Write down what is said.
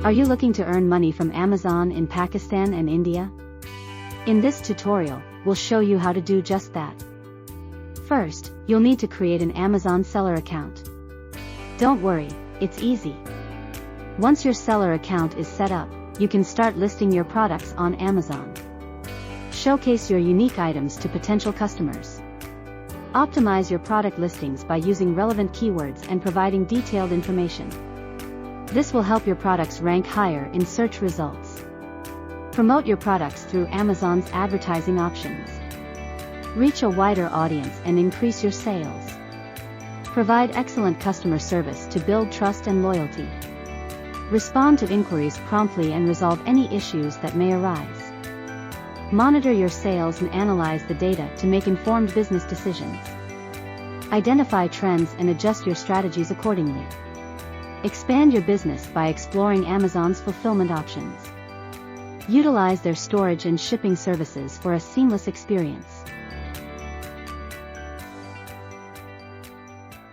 Are you looking to earn money from Amazon in Pakistan and India? In this tutorial, we'll show you how to do just that. First, you'll need to create an Amazon seller account. Don't worry, it's easy. Once your seller account is set up, you can start listing your products on Amazon. Showcase your unique items to potential customers. Optimize your product listings by using relevant keywords and providing detailed information. This will help your products rank higher in search results. Promote your products through Amazon's advertising options. Reach a wider audience and increase your sales. Provide excellent customer service to build trust and loyalty. Respond to inquiries promptly and resolve any issues that may arise. Monitor your sales and analyze the data to make informed business decisions. Identify trends and adjust your strategies accordingly. Expand your business by exploring Amazon's fulfillment options. Utilize their storage and shipping services for a seamless experience.